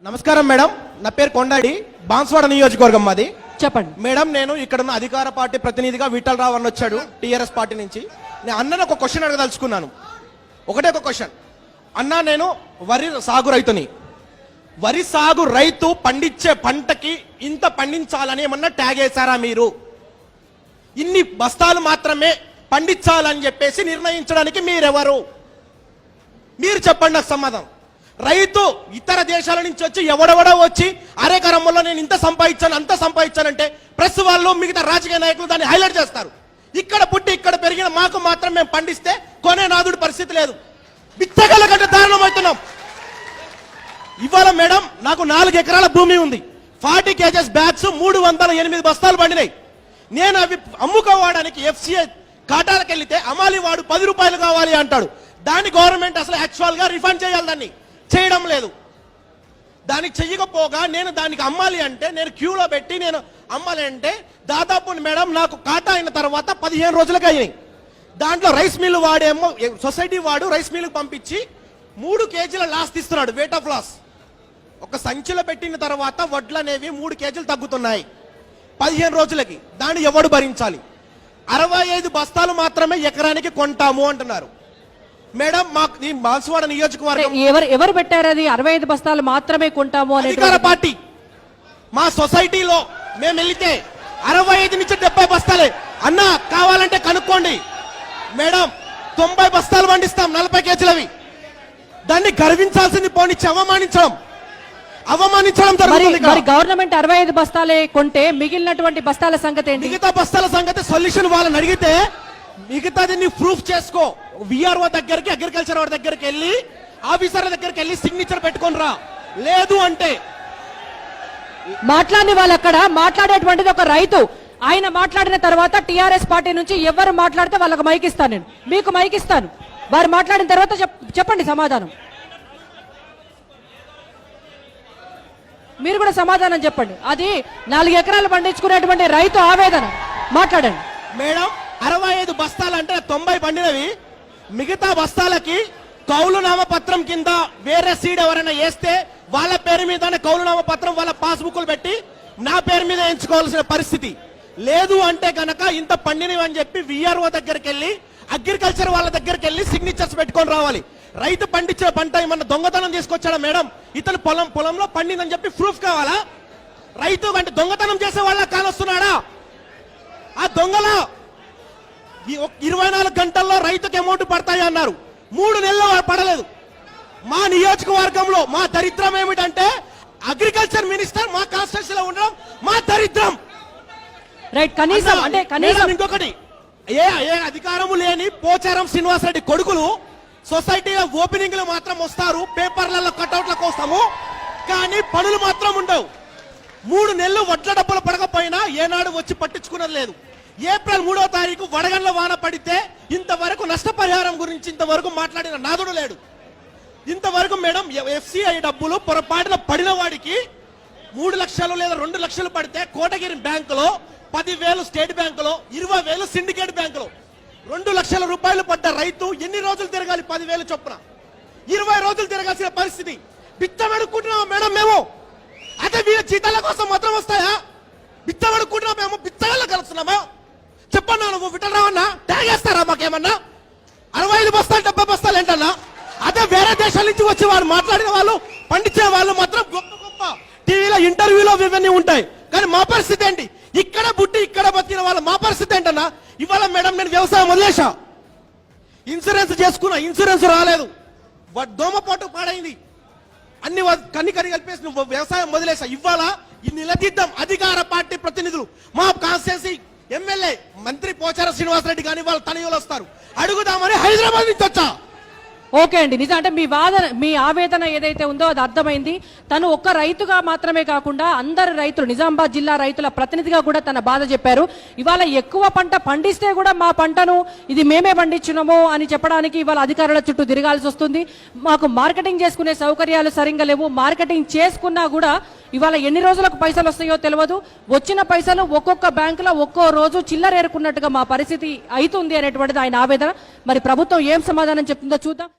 నమస్కారం మేడం, నా పేరు కొండాడి, బాన్స్వాడ నియోజకవర్గం మాది. చెప్పండి మేడం, నేను ఇక్కడ ఉన్న అధికార పార్టీ ప్రతినిధిగా విఠలరావు అన్న వచ్చాడు టీఆర్ఎస్ పార్టీ నుంచి. నేను అన్నను ఒక క్వశ్చన్ అడగదలుచుకున్నాను. ఒకటే ఒక క్వశ్చన్ అన్నా, నేను వరి సాగు రైతుని. వరి సాగు రైతు పండించే పంటకి ఇంత పండించాలని ఏమన్నా ట్యాగ్ వేశారా మీరు? ఇన్ని బస్తాలు మాత్రమే పండించాలని చెప్పేసి నిర్ణయించడానికి మీరెవరు? మీరు చెప్పండి నాకు సమాధానం. రైతు ఇతర దేశాల నుంచి వచ్చి ఎవడెవడో వచ్చి అరే కరమ్మలో నేను ఇంత సంపాదించాను అంత సంపాదించానంటే ప్రెస్ వాళ్ళు మిగతా రాజకీయ నాయకులు దాన్ని హైలైట్ చేస్తారు. ఇక్కడ పుట్టి ఇక్కడ పెరిగిన మాకు మాత్రం మేము పండిస్తే కొనే నాదుడి పరిస్థితి లేదు. బిచ్చగల కంటే దారుణం అవుతున్నాం. ఇవాళ మేడం నాకు 4 ఎకరాల భూమి ఉంది. 40 కేజెస్ బ్యాగ్స్ 308 బస్తాలు పండినాయి. నేను అవి అమ్ముకోవడానికి ఎఫ్సిఐ కాటాలకు వెళ్తే అమాలి వాడు 10 రూపాయలు కావాలి అంటాడు. దాన్ని గవర్నమెంట్ అసలు యాక్చువల్ గా రిఫండ్ చేయాలి, దాన్ని చేయడం లేదు. దానికి చెయ్యకపోగా నేను దానికి అమ్మాలి అంటే నేను క్యూలో పెట్టి నేను అమ్మాలి అంటే దాదాపు మేడం నాకు కాటా అయిన తర్వాత 15 రోజులకు అయినాయి. దాంట్లో రైస్ మిల్ వాడేమో సొసైటీ వాడు రైస్ మిల్కి పంపించి 3 కేజీల లాస్ తీస్తున్నాడు, వెయిట్ ఆఫ్ లాస్. ఒక సంచిలో పెట్టిన తర్వాత వడ్లు అనేవి 3 కేజీలు తగ్గుతున్నాయి 15 రోజులకి. దాన్ని ఎవడు భరించాలి? 65 బస్తాలు మాత్రమే ఎకరానికి కొంటాము అంటున్నారు. మేడం మాకు ఈ బాన్స్వాడ నియోజకవర్గం ఎవరు పెట్టారు అది? 65 బస్తాలు మాత్రమే కొంటాము అని అధికార పార్టీ. మా సొసైటీలో మేము వెళ్తే 65 నుంచి 70 బస్తాలే. అన్న కావాలంటే కనుక్కోండి మేడం, 90 బస్తాలు పండిస్తాం 40 కేజీలవి. దాన్ని గర్వించాల్సింది పోనిచ్చి అవమానించడం జరుగుతుంది. మరి గవర్నమెంట్ 65 బస్తాలే కొంటే మిగిలినటువంటి బస్తాల సంగతి ఏంటి? మిగతా బస్తాల సంగతి సొల్యూషన్ వాళ్ళని అడిగితే మిగతాది నీ ప్రూఫ్ చేసుకో. విఆర్ఓ దగ్గరికి అగ్రికల్చర్ వాడి దగ్గరికి వెళ్ళి ఆఫీసర్ల దగ్గరికి వెళ్ళి సిగ్నేచర్ పెట్టుకొని రా. లేదు అంటే మాట్లాడిన వాళ్ళు అక్కడ మాట్లాడేటువంటిది ఒక రైతు. ఆయన మాట్లాడిన తర్వాత టిఆర్ఎస్ పార్టీ నుంచి ఎవరు మాట్లాడితే వాళ్ళకి మైక్ ఇస్తాను, నేను మీకు మైక్ ఇస్తాను. వారు మాట్లాడిన తర్వాత చెప్పండి సమాధానం. మీరు కూడా సమాధానం చెప్పండి. అది 4 ఎకరాలు పండించుకునేటువంటి రైతు ఆవేదన. మాట్లాడండి మేడం. 65 బస్తాలు అంటే 90 పండినవి. మిగతా బస్తాలకి కౌలు నామపత్రం కింద వేరే సీడ్ ఎవరైనా వేస్తే వాళ్ళ పేరు మీదనే కౌలు నామపత్రం వాళ్ళ పాస్బుక్లు పెట్టి నా పేరు మీద ఎంచుకోవాల్సిన పరిస్థితి. లేదు అంటే కనుక ఇంత పండినవి అని చెప్పి విఆర్ఓ దగ్గరికి వెళ్ళి అగ్రికల్చర్ వాళ్ళ దగ్గరికి వెళ్ళి సిగ్నేచర్స్ పెట్టుకొని రావాలి. రైతు పండించిన పంట ఏమన్నా దొంగతనం తీసుకొచ్చాడా మేడం? ఇతను పొలంలో పండిందని చెప్పి ప్రూఫ్ కావాలా? రైతు అంటే దొంగతనం చేసే వాళ్ళ కానొస్తున్నాడా? ఆ దొంగల 24 గంటల్లో రైతుకి అమౌంట్ పడతాయి అన్నారు. 3 నెలల్లో పడలేదు. మా నియోజకవర్గంలో మా దరిద్రం ఏమిటంటే అగ్రికల్చర్ మినిస్టర్ మా కాన్స్టిట్యూన్సీలో ఉండడం మా దరిద్రం. రైట్. కనీసం ఇంకొకటి, ఏ అధికారము లేని పోచారం శ్రీనివాసరెడ్డి కొడుకులు సొసైటీలో ఓపెనింగ్ మాత్రం వస్తారు, పేపర్లలో కట్అవుట్లకు వస్తాము, కానీ పనులు మాత్రం ఉండవు. 3 నెలలు వడ్ల డబ్బులు పడకపోయినా ఏనాడు వచ్చి పట్టించుకున్నది లేదు. ఏప్రిల్ 3వ తారీఖు వడగండ్ల వాన పడితే ఇంతవరకు నష్టపరిహారం గురించి ఇంతవరకు మాట్లాడిన నాదుడు లేడు. ఇంతవరకు మేడం ఎఫ్సిఐ డబ్బులు పొరపాటున పడిన వాడికి 3 లక్షలు లేదా 2 లక్షలు పడితే కోటగిరి బ్యాంకులో 10,000, స్టేట్ బ్యాంకులో 20,000, సిండికేట్ బ్యాంకులో 2 లక్షల రూపాయలు పడ్డ రైతు ఎన్ని రోజులు తిరగాలి? 10,000 చొప్పున 20 రోజులు తిరగాల్సిన పరిస్థితి. బిచ్చం అడుక్కుంటున్నామా మేడం మేము? అయితే వీళ్ళ జీతాల కోసం మాత్రం వస్తాయా? బిచ్చం అడుక్కుంటున్నాం మేము, బిచ్చగాళ్ళ కలుస్తున్నామా? చెప్పన్నా నువ్వు విఠలరావన్నా ట్యాగ్ వేస్తారా మాకేమన్నా? 65 బస్తాలు 70 బస్తాలు ఏంటన్నా? అదే వేరే దేశాల నుంచి వచ్చి వారు మాట్లాడిన వాళ్ళు పండించే వాళ్ళు మాత్రం గొప్ప గొప్ప టీవీలో ఇంటర్వ్యూలో ఇవన్నీ ఉంటాయి. కానీ మా పరిస్థితి ఏంటి? ఇక్కడ పుట్టి ఇక్కడ బతికిన వాళ్ళు మా పరిస్థితి ఏంటన్నా? ఇవాళ మేడం నేను వ్యవసాయం వదిలేసా, ఇన్సూరెన్స్ చేసుకున్నా, ఇన్సూరెన్స్ రాలేదు, దోమపోటు పాడైంది, అన్ని కన్ని కలిపేసి నువ్వు వ్యవసాయం వదిలేసా. ఇవాళ నిలదీద్దాం అధికార పార్టీ ప్రతినిధులు, మా కాన్స్టిట్యూన్సీ ఎమ్మెల్యే మంత్రి పోచారం శ్రీనివాసరెడ్డి కానీ వాళ్ళ తనయులు వస్తారు, అడుగుదామని హైదరాబాద్ నుంచి వచ్చా. ఓకే అండి, నిజం అంటే మీ ఆవేదన ఏదైతే ఉందో అది అర్థమైంది. తను ఒక్క రైతుగా మాత్రమే కాకుండా అందరు రైతులు, నిజామాబాద్ జిల్లా రైతుల ప్రతినిధిగా కూడా తన బాధ చెప్పారు. ఇవాళ ఎక్కువ పంట పండిస్తే కూడా మా పంటను ఇది మేమే పండించున్నాము అని చెప్పడానికి ఇవాళ అధికారుల చుట్టూ తిరగాల్సి వస్తుంది. మాకు మార్కెటింగ్ చేసుకునే సౌకర్యాలు సరిగ్గా లేవు. మార్కెటింగ్ చేసుకున్నా కూడా ఇవాళ ఎన్ని రోజులకు పైసలు వస్తాయో తెలియదు. వచ్చిన పైసలు ఒక్కొక్క బ్యాంకులో ఒక్కో రోజు చిల్లరేరుకున్నట్టుగా మా పరిస్థితి అవుతుంది అనేటువంటిది ఆయన ఆవేదన. మరి ప్రభుత్వం ఏం సమాధానం చెప్తుందో చూద్దాం.